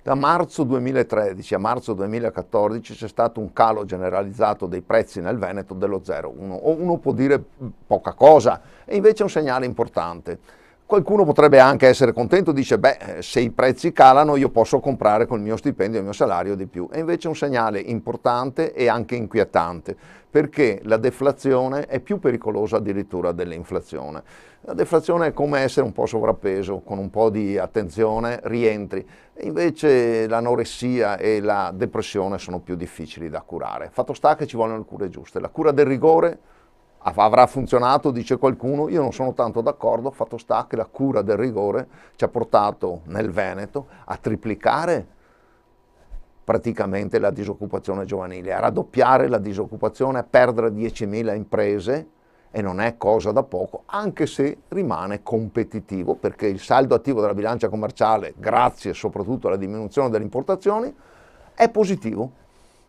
Da marzo 2013 a marzo 2014 c'è stato un calo generalizzato dei prezzi nel Veneto dello 0,1. Uno può dire poca cosa, e invece è un segnale importante. Qualcuno potrebbe anche essere contento, dice beh, se i prezzi calano io posso comprare col mio stipendio e il mio salario di più. E invece è un segnale importante e anche inquietante, perché la deflazione è più pericolosa addirittura dell'inflazione. La deflazione è come essere un po' sovrappeso, con un po' di attenzione rientri. E invece l'anoressia e la depressione sono più difficili da curare. Fatto sta che ci vogliono le cure giuste. La cura del rigore avrà funzionato, dice qualcuno, io non sono tanto d'accordo. Fatto sta che la cura del rigore ci ha portato nel Veneto a triplicare praticamente la disoccupazione giovanile, a raddoppiare la disoccupazione, a perdere 10.000 imprese, e non è cosa da poco, anche se rimane competitivo, perché il saldo attivo della bilancia commerciale, grazie soprattutto alla diminuzione delle importazioni, è positivo.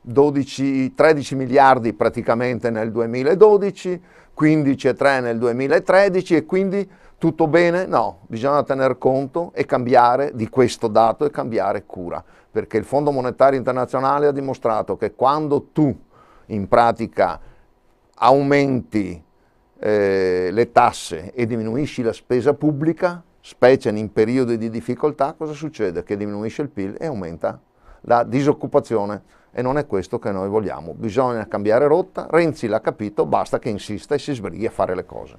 13 miliardi praticamente nel 2012, 15,3 nel 2013, e quindi tutto bene? No, bisogna tener conto e cambiare di questo dato e cambiare cura, perché il Fondo Monetario Internazionale ha dimostrato che quando tu in pratica aumenti le tasse e diminuisci la spesa pubblica, specie in periodi di difficoltà, cosa succede? Che diminuisce il PIL e aumenta la disoccupazione, e non è questo che noi vogliamo. Bisogna cambiare rotta, Renzi l'ha capito, basta che insista e si sbrighi a fare le cose.